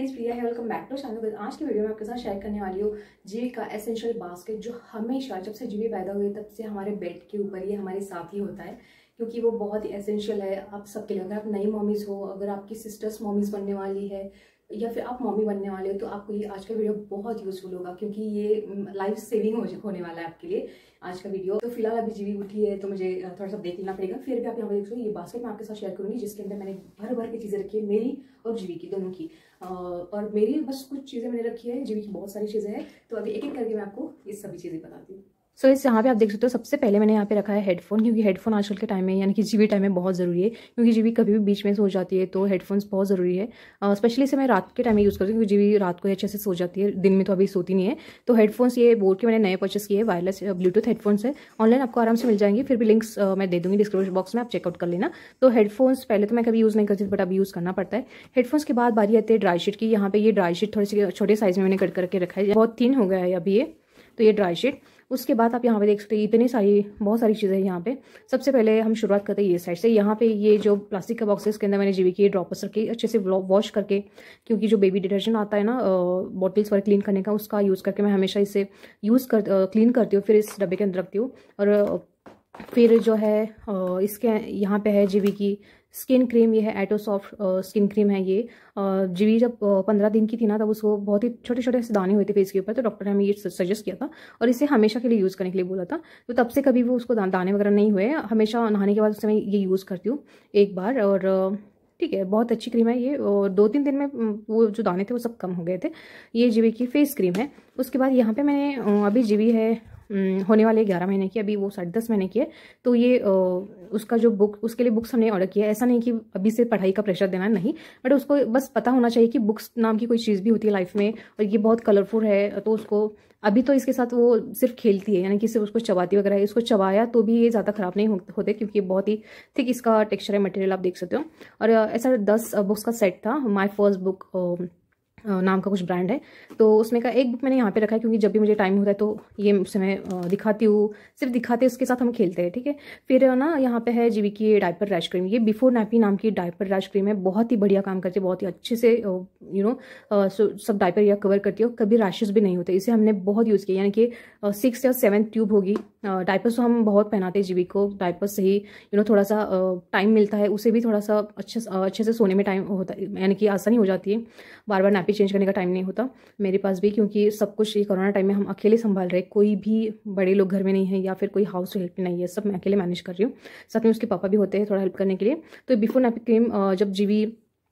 Guys, Priya है। Welcome back to channel. आज की वीडियो में आपके साथ शेयर करने वाली हूँ जीवी का एसेंशियल बास्केट, जो हमेशा जब से जीवी पैदा हुई तब से हमारे बेड के ऊपर ये हमारे साथ ही होता है, क्योंकि वो बहुत ही एसेंशियल है आप सबके लिए। अगर आप नई मॉमीज हो, अगर आपकी सिस्टर्स मॉमीज बनने वाली है या फिर आप मॉमी बनने वाले हो, तो आपको ये आज का वीडियो बहुत यूजफुल होगा, क्योंकि ये लाइफ सेविंग होने वाला है आपके लिए आज का वीडियो। तो फिलहाल अभी जीवी उठी है तो मुझे थोड़ा सा देख लेना पड़ेगा, फिर भी आप यहाँ पे देख लो। ये बास्केट मैं आपके साथ शेयर करूंगी, जिसके अंदर मैंने भर भर के चीजें रखी है, मेरी और जीवी की दोनों की। और मेरी बस कुछ चीजें मैंने रखी है, जीवी की बहुत सारी चीजें हैं। तो अभी एक एक करके मैं आपको ये सभी चीजें बताती हूँ। सो इस यहाँ पे आप देख सकते हो, सबसे पहले मैंने यहाँ पे रखा है हेडफोन, क्योंकि हेडफोन आजकल के टाइम में यानी कि जीवी टाइम में बहुत ज़रूरी है, क्योंकि जीवी कभी भी बीच में सो जाती है तो हेडफोन्स बहुत ज़रूरी है। स्पेशली इसे मैं रात के टाइम में यूज़ करती हूँ, क्योंकि जीवी रात को अच्छे से सो जाती है, दिन में तो अभी सोती नहीं है। तो हेडफोन्स ये बोल के मैंने नए परचेस किए, वायरलेस ब्लूटूथ हेडफोन्स है। ऑनलाइन आपको आराम से मिल जाएंगे, फिर भी लिंक्स मैं दे दूँगी डिस्क्रिप्शन बॉक्स में, आप चेकआउट कर लेना। तो हेडफोन्स पहले तो मैं कभी यूज़ नहीं करती, बट अभी यूज़ करना पड़ता है। हेडफोन्स के बाद बारी आती है ड्राई शीट की। यहाँ पे ये ड्राई शीट थोड़ी सी छोटे साइज़ में मैंने कट करके रखा है, बहुत थिन हो गया है अभी ये, तो ये ड्राई शीट। उसके बाद आप यहाँ पे देख सकते हैं इतनी सारी बहुत सारी चीज़ें हैं यहाँ पे। सबसे पहले हम शुरुआत करते हैं ये साइड से। यहाँ पे ये जो प्लास्टिक का बॉक्स है, इसके अंदर मैंने जीवी के ड्रॉपर्स रखे अच्छे से वॉश करके, क्योंकि जो बेबी डिटर्जेंट आता है ना बॉटल्स वगैरह क्लीन करने का, उसका यूज़ करके मैं हमेशा इसे क्लीन करती हूँ, फिर इस डब्बे के अंदर रखती हूँ। और फिर जो है इसके यहाँ पे है जीवी की स्किन क्रीम, ये है एटोसॉफ्ट स्किन क्रीम है ये। जीवी जब 15 दिन की थी ना, तब उसको बहुत ही छोटे छोटे से दाने हुए थे फेस के ऊपर, तो डॉक्टर ने हमें ये सजेस्ट किया था और इसे हमेशा के लिए यूज़ करने के लिए बोला था। तो तब से कभी वो उसको दाने वगैरह नहीं हुए, हमेशा नहाने के बाद उससे मैं ये यूज़ करती हूँ एक बार। और ठीक है, बहुत अच्छी क्रीम है ये, और 2-3 दिन में वो जो दाने थे वो सब कम हो गए थे। ये जीवी की फेस क्रीम है। उसके बाद यहाँ पे मैंने अभी जीवी है होने वाले 11 महीने की, अभी वो 10.5 महीने की है। तो ये उसका जो उसके लिए बुक्स हमने ऑर्डर किया है। ऐसा नहीं कि अभी से पढ़ाई का प्रेशर देना, नहीं, बट उसको बस पता होना चाहिए कि बुक्स नाम की कोई चीज़ भी होती है लाइफ में, और ये बहुत कलरफुल है। तो उसको अभी तो इसके साथ वो सिर्फ खेलती है, यानी कि सिर्फ उसको चबाती वगैरह है। इसको चबाया तो भी ये ज़्यादा ख़राब नहीं होते, क्योंकि बहुत ही थिक इसका टेक्सचर है, मटेरियल आप देख सकते हो। और ऐसा 10 बुक्स का सेट था, माई फर्स्ट बुक नाम का कुछ ब्रांड है। तो उसमें का एक बुक मैंने यहाँ पे रखा है, क्योंकि जब भी मुझे टाइम होता है तो ये उससे मैं दिखाती हूँ, सिर्फ दिखाते उसके साथ हम खेलते हैं, ठीक है। फिर ना यहाँ पे है जीवी की डायपर रैश क्रीम, ये बिफोर नैपी नाम की डायपर रैश क्रीम है। बहुत ही बढ़िया काम करती है, बहुत ही अच्छे से सब डायपर या कवर करती है, कभी रैशेज भी नहीं होते। इसे हमने बहुत यूज़ किया, यानी कि 6 या 7 ट्यूब होगी। डायपर्स तो हम बहुत पहनाते हैं जीवी को, डायपर्स से ही थोड़ा सा टाइम मिलता है, उसे भी थोड़ा सा अच्छे से सोने में टाइम होता है, यानी कि आसानी हो जाती है, बार बार नैपी चेंज करने का टाइम नहीं होता मेरे पास भी, क्योंकि सब कुछ ये कोरोना टाइम में हम अकेले संभाल रहे, कोई भी बड़े लोग घर में नहीं है या फिर कोई हाउस हेल्प नहीं है, सब मैं अकेले मैनेज कर रही हूँ। साथ में उसके पापा भी होते हैं थोड़ा हेल्प करने के लिए। तो बिफोर नैपी क्रीम जब जीवी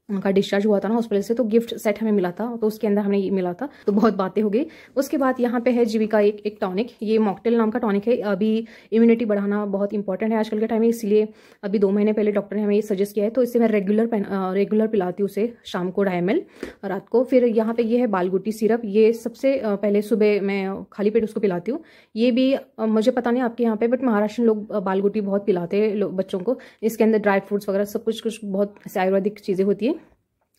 का डिस्चार्ज हुआ था ना हॉस्पिटल से, तो गिफ्ट सेट हमें मिला था, तो उसके अंदर हमें ये मिला था, तो बहुत बातें हो गई। उसके बाद यहाँ पे है जीवी का एक टॉनिक, ये मॉकटेल नाम का टॉनिक है। अभी इम्यूनिटी बढ़ाना बहुत इंपॉर्टेंट है आजकल के टाइम में, इसलिए अभी 2 महीने पहले डॉक्टर ने हमें ये सजेस्ट किया है। तो इससे मैं रेगुलर पिलाती हूँ उसे, शाम को 2.5 ml, रात को। फिर यहाँ पे ये है बालगुटी सिरप, ये सबसे पहले सुबह मैं खाली पेट उसको पिलाती हूँ। ये भी मुझे पता नहीं आपके यहाँ पे, बट महाराष्ट्र लोग बालगुटी बहुत पिलाते हैं बच्चों को। इसके अंदर ड्राई फ्रूट्स वगैरह सब कुछ बहुत आयुर्वेदिक चीज़ें होती है।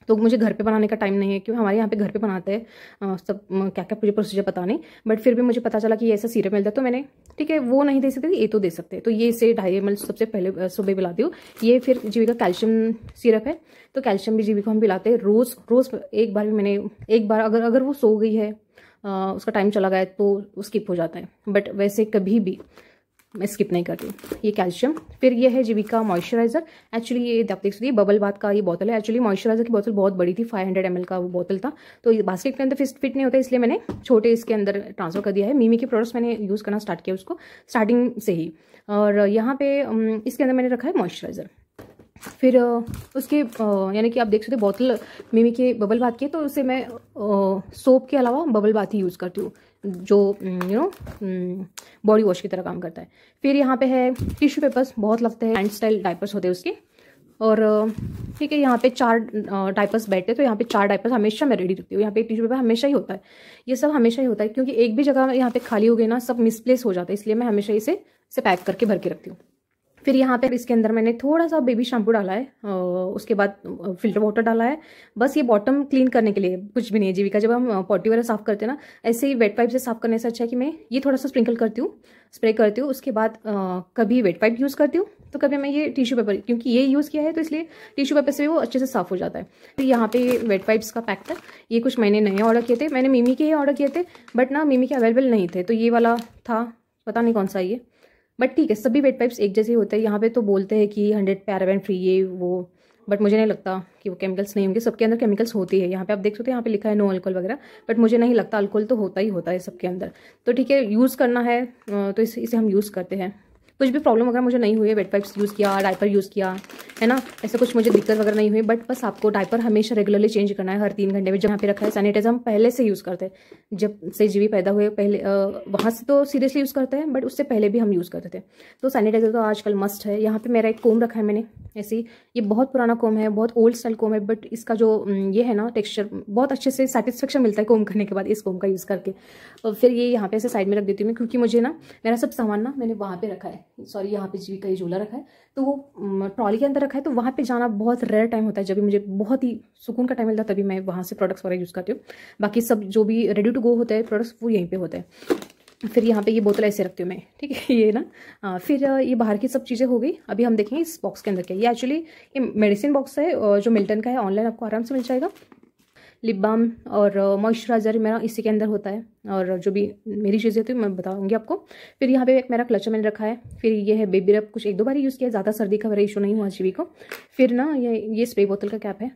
तो मुझे घर पे बनाने का टाइम नहीं है, क्योंकि हमारे यहाँ पे घर पे बनाते हैं सब, क्या क्या मुझे प्रोसीजर पता नहीं, बट फिर भी मुझे पता चला कि ये ऐसा सिरप मिलता है, तो मैंने ठीक है वो नहीं दे सकते, ये तो दे सकते हैं। तो ये इसे 2.5 ml सबसे पहले सुबह पिलाती हूँ। ये फिर जीवी का कैल्शियम सिरप है, तो कैल्शियम भी जीवी को हम पिलाते हैं रोज़। एक बार भी मैंने अगर वो सो गई है, उसका टाइम चला गया तो वो स्किप हो जाता है, बट वैसे कभी भी मैं स्किप नहीं करती। ये कैल्शियम। फिर ये है जीवी का मॉइस्चराइजर। एक्चुअली ये आप देख सकते हैं बबल बाथ का ये बोतल है। एक्चुअली मॉइस्चराइजर की बोतल बहुत बड़ी थी, 500 ml का वो बोतल था, तो ये बास्केट के अंदर फिट नहीं होता, इसलिए मैंने छोटे इसके अंदर ट्रांसफर कर दिया है। मिमी के प्रोडक्ट्स मैंने यूज़ करना स्टार्ट किया उसको स्टार्टिंग से ही। और यहाँ पे इसके अंदर मैंने रखा है मॉइस्चराइजर। फिर उसके यानी कि आप देख सकते बोतल मिमी के बबल बाथ की, तो उसे मैं सोप के अलावा बबल बाथ ही यूज़ करती हूँ, जो बॉडी वॉश की तरह काम करता है। फिर यहाँ पे है टिश्यू पेपर्स, बहुत लगते हैं, हैंड स्टाइल डायपर्स होते हैं उसके। और ठीक है, यहाँ पे 4 डायपर्स बैठते हैं, तो यहाँ पे 4 डायपर्स हमेशा मैं रेडी रखती हूँ। यहाँ पे टिश्यू पेपर हमेशा ही होता है, ये सब हमेशा ही होता है, क्योंकि एक भी जगह यहाँ पे खाली हो गई ना, सब मिसप्लेस हो जाता है, इसलिए मैं हमेशा इसे पैक करके भर के रखती हूँ। फिर यहाँ पे इसके अंदर मैंने थोड़ा सा बेबी शैम्पू डाला है, उसके बाद फिल्टर वाटर डाला है, बस ये बॉटम क्लीन करने के लिए, कुछ भी नहीं है। जीवी का जब हम पॉटी वगैरह साफ करते हैं ना, ऐसे ही वेट पाइप से साफ करने से अच्छा है कि मैं ये थोड़ा सा स्प्रिंकल करती हूँ, स्प्रे करती हूँ। उसके बाद कभी वेट पाइप यूज़ करती हूँ तो कभी मैं ये टिश्यू पेपर, क्योंकि ये यूज़ किया है तो इसलिए टिश्यू पेपर से वो अच्छे से साफ़ हो जाता है। फिर यहाँ पे वेट वाइप्स का पैक था, ये कुछ मैंने नए ऑर्डर किए थे, मैंने मिमी के ही ऑर्डर किए थे, बट ना मिमी के अवेलेबल नहीं थे, तो ये वाला था, पता नहीं कौन सा ये, बट ठीक है, सभी वेट वाइप्स एक जैसे होते हैं। यहाँ पे तो बोलते हैं कि 100 पैराबेन फ्री ये वो, बट मुझे नहीं लगता कि वो केमिकल्स नहीं होंगे, सबके अंदर केमिकल्स होती है। यहाँ पे आप देख सकते हो, यहाँ पे लिखा है नो अल्कोहल वगैरह, बट मुझे नहीं लगता, अल्कोहल तो होता ही होता है सबके अंदर। तो ठीक है, यूज़ करना है तो इसे हम यूज़ करते हैं। कुछ भी प्रॉब्लम वगैरह मुझे नहीं हुई है, वेट वाइप्स यूज़ किया, डायपर यूज़ किया है ना, ऐसा कुछ मुझे दिक्कत वगैरह नहीं हुई। बट बस आपको डायपर हमेशा रेगुलरली चेंज करना है हर 3 घंटे में। जहाँ पे रखा है सैनिटाइजर, हम पहले से यूज़ करते हैं, जब से जीवी पैदा हुए पहले वहाँ से तो सीरियसली यूज़ करते हैं, बट उससे पहले भी हम यूज़ करते थे। तो सैनिटाइजर तो आजकल मस्ट है। यहाँ पे मेरा एक कोम रखा है मैंने, ऐसे ये बहुत पुराना कोम है, बहुत ओल्ड स्टाइल कोम है, बट इसका जो ये है ना टेक्सचर, बहुत अच्छे से सेटिस्फेक्शन मिलता है कोम करने के बाद इस कोम का यूज़ करके। और फिर ये यहाँ पे ऐसे साइड में रख देती हूँ मैं, क्योंकि मुझे ना मेरा सब सामान ना मैंने वहाँ पे रखा है, सॉरी यहाँ पे जीवी का ये झोला रखा है, तो वो ट्रॉली के अंदर रखा है, तो वहाँ पे जाना बहुत रेयर टाइम होता है। जब भी मुझे बहुत ही सुकून का टाइम मिलता है तभी मैं वहाँ से प्रोडक्ट्स वगैरह यूज़ करती हूँ। बाकी सब जो भी रेडी टू गो होते हैं प्रोडक्ट्स वो यहीं पे होते हैं। फिर यहाँ पे ये बोतल ऐसे रखती हूँ मैं, ठीक है, ये ना। फिर ये बाहर की सब चीज़ें हो गई। अभी हम देखेंगे इस बॉक्स के अंदर क्या। ये एक्चुअली ये मेडिसिन बॉक्स है जो मिल्टन का है, ऑनलाइन आपको आराम से मिल जाएगा। लिप बाम और मॉइस्चराइजर मेरा इसी के अंदर होता है, और जो भी मेरी चीज़ें होती है मैं बताऊंगी आपको। फिर यहाँ पे एक मेरा क्लचर मैंने रखा है। फिर ये है बेबी रब, कुछ 1-2 बार यूज़ किया, ज़्यादा सर्दी का मेरा इशू नहीं हुआ जीवी को। फिर ना ये स्प्रे बोतल का कैप है।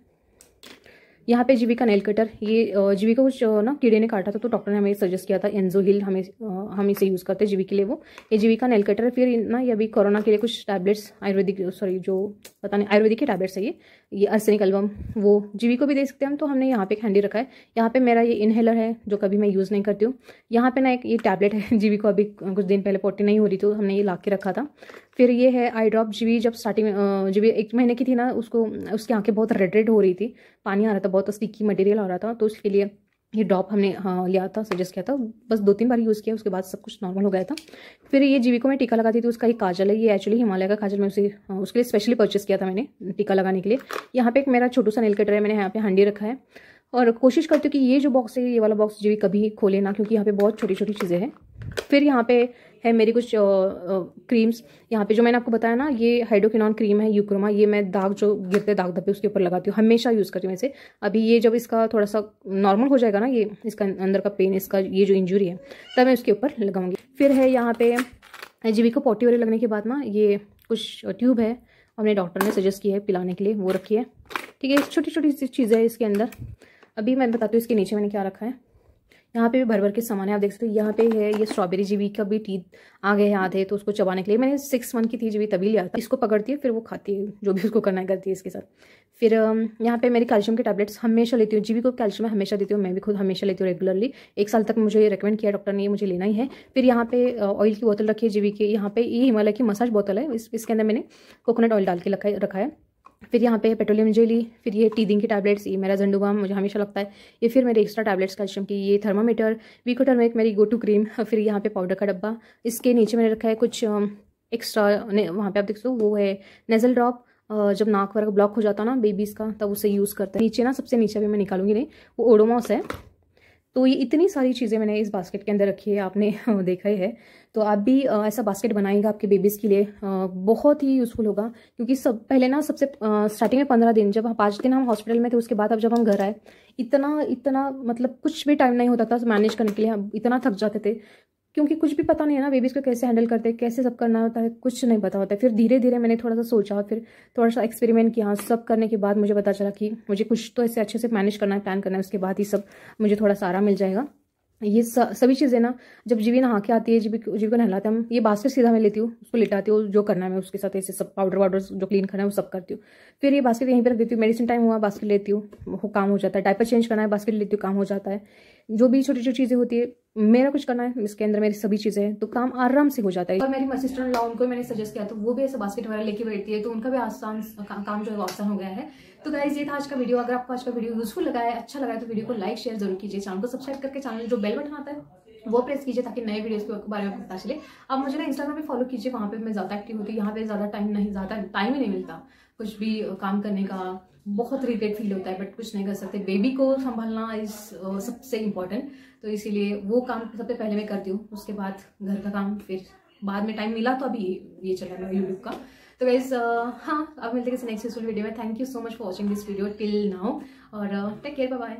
यहाँ पे जीवी का नेल कटर, ये जीवी को कुछ ना कीड़े ने काटा था, तो डॉक्टर ने हमें सजेस्ट किया था एंजोहिल, हम इसे यूज़ करते हैं जीवी के लिए। वो ये जीवी का नेल कटर है। फिर ना ये अभी कोरोना के लिए कुछ टैबलेट्स आयुर्वेदिक, सॉरी जो पता नहीं आयुर्वेदिक के टैबलेट्स है ये आर्सेनिक एल्बम, वो जीवी को भी दे सकते हैं हम, तो हमने यहाँ पे एक हैंडी रखा है। यहाँ पे मेरा ये इनहेलर है जो कभी मैं यूज़ नहीं करती हूँ। यहाँ पे ना एक ये टैबलेट है, जीवी को अभी कुछ दिन पहले पोटी नहीं हो रही तो हमने ये ला के रखा था। फिर ये है आई ड्रॉप। जीवी जब स्टार्टिंग में जीवी 1 महीने की थी ना, उसकी आंखें बहुत रेड हो रही थी, पानी आ रहा था, बहुत स्टिकी मटेरियल आ रहा था, तो उसके लिए ये ड्रॉप हमने लिया था, सजेस्ट किया था। बस 2-3 बार यूज़ किया, उसके बाद सब कुछ नॉर्मल हो गया था। फिर ये जीवी को मैं टीका लगाती थी, उसका एक काजल है, ये एक्चुअली हिमालय का काजल, मैं उसके लिए स्पेशली परचेस किया था मैंने टीका लगाने के लिए। यहाँ पे एक मेरा छोटू सा नेल कटर है, मैंने यहाँ पे हांडी रखा है। और कोशिश करती हूँ कि ये जो बॉक्स है, ये वाला बॉक्स जीवी कभी खोले ना, क्योंकि यहाँ पे बहुत छोटी छोटी चीज़ें हैं। फिर यहाँ पे है मेरी कुछ क्रीम्स। यहाँ पे जो मैंने आपको बताया ना, ये हाइड्रोक्विनोन क्रीम है यूक्रोमा, ये मैं दाग जो गिरते दाग धब्बे उसके ऊपर लगाती हूँ, हमेशा यूज़ करती हूँ इसे। अभी ये जब इसका थोड़ा सा नॉर्मल हो जाएगा ना, ये इसका अंदर का पेन, इसका ये जो इंजुरी है, तब मैं उसके ऊपर लगाऊंगी। फिर है यहाँ पे जीवी को पोटी वगैरह लगने के बाद ना, ये कुछ ट्यूब है, हमने डॉक्टर ने सजेस्ट किया है पिलाने के लिए, वो रखी है, ठीक है। छोटी छोटी सी चीज़ें है इसके अंदर। अभी मैं बताती हूँ इसके नीचे मैंने क्या रखा है। यहाँ पे भी भर भर के सामान है, आप देख सकते हो। यहाँ पे है ये स्ट्रॉबेरी, जीवी का भी टीथ आ गए याद है, तो उसको चबाने के लिए मैंने 6 मंथ की थी जीवी तभी लिया था। इसको पकड़ती है, फिर वो खाती है, जो भी उसको करना करती है इसके साथ। फिर यहाँ पे मेरी कैल्शियम के टैबलेट्स हमेशा लेती हूँ, जीवी को कैल्शियम मैं हमेशा देती हूँ, मैं भी खुद हमेशा लेती हूँ रेगुलरली। 1 साल तक मुझे ये रिकमेंड किया डॉक्टर ने, ये मुझे लेना ही है। फिर यहाँ पे ऑयल की बोतल रखी है जीवी की। यहाँ पे ये हिमालय की मसाज बोतल है, इसके अंदर मैंने कोकोनट ऑयल डाल के रखा है। फिर यहाँ पे पेट्रोलियम जेली। फिर ये टीदिंग की टैबलेट्स, ये मेरा झंडूबाम मुझे हमेशा लगता है। ये फिर मेरे एक्स्ट्रा टैबलेट्स कैल्शियम की, ये थर्मामीटर, विकोटर्मिक मेरी गो टू क्रीम। फिर यहाँ पे पाउडर का डब्बा, इसके नीचे मैंने रखा है कुछ एक्स्ट्रा, वहाँ पे आप देख सकते हो, वो है नेजल ड्रॉप। जब नाक वगैरह ब्लॉक हो जाता है ना बेबीज़ का, तब उसे यूज़ करते हैं। नीचे ना, सबसे नीचे भी मैं निकालूंगी नहीं, वो ओडोमॉस है। तो ये इतनी सारी चीज़ें मैंने इस बास्केट के अंदर रखी है, आपने देखा ही है। तो आप भी ऐसा बास्केट बनाएंगे आपके बेबीज़ के लिए, बहुत ही यूज़फुल होगा। क्योंकि पहले ना सबसे स्टार्टिंग में 15 दिन, जब 5 दिन हम हॉस्पिटल में थे, उसके बाद अब जब हम घर आए, इतना मतलब कुछ भी टाइम नहीं होता था मैनेज करने के लिए, हम इतना थक जाते थे, क्योंकि कुछ भी पता नहीं है ना बेबीज़ को कैसे हैंडल करते हैं, कैसे सब करना होता है, कुछ नहीं पता होता है। फिर धीरे धीरे मैंने थोड़ा सा सोचा, फिर थोड़ा सा एक्सपेरिमेंट किया, सब करने के बाद मुझे पता चला कि मुझे कुछ तो ऐसे अच्छे से मैनेज करना है, प्लान करना है, उसके बाद ही सब मुझे थोड़ा सा आराम मिल जाएगा। ये सभी चीज़ें ना, जब जीवी नहा के आती है, जीवी को नहलाते हैं हम, ये बास्केट सीधा मैं लेती हूँ, उसको लिटाती हूँ, जो करना है मैं उसके साथ ऐसे सब पाउडर वाउडर जो क्लीन करना है वो सब करती हूँ। फिर ये बास्केट यहीं पर रख देती हूँ, मेडिसिन टाइम हुआ बास्केट लेती हूँ, वो काम हो जाता है। डायपर चेंज करना है बास्केट लेती हूँ, काम हो जाता है। जो भी छोटी छोटी चीज़ें होती है, मेरा कुछ करना है इसके अंदर मेरी सभी चीज़ें हैं, तो काम आराम से हो जाता है। और मेरी सिस्टर इन लॉ, उनको मैंने सजेस्ट किया, तो वो भी ऐसा बास्केट वगैरह लेके बैठती है, तो उनका भी आसान काम जो है वो आसान हो गया है। तो गाइस, ये था आज का वीडियो। अगर आपको आज का वीडियो यूजफुल लगा है, अच्छा लगा है, तो वीडियो को लाइक शेयर जरूर कीजिए। चैनल को सब्सक्राइब करके चैनल जो बेल बटन आता है वो प्रेस कीजिए, ताकि नए वीडियोस के बारे में पता चले। अब मुझे ना इंस्टाग्राम पे फॉलो कीजिए, वहाँ पे मैं ज़्यादा एक्टिव होती हूँ। यहाँ पे ज़्यादा टाइम ही नहीं मिलता कुछ भी काम करने का, बहुत इरिटेट फील होता है, बट कुछ नहीं कर सकते। बेबी को संभालना इज सबसे इम्पोर्टेंट, तो इसीलिए वो काम सबसे पहले मैं करती हूँ, उसके बाद घर का काम, फिर बाद में टाइम मिला तो अभी ये चला मेरा यूट्यूब का। तो गाइस हाँ, अब मिलते हैं किसी नेक्स्ट यूजफुल वीडियो में। Thank you so much for watching this video till now और टेक केयर, बाय बाय।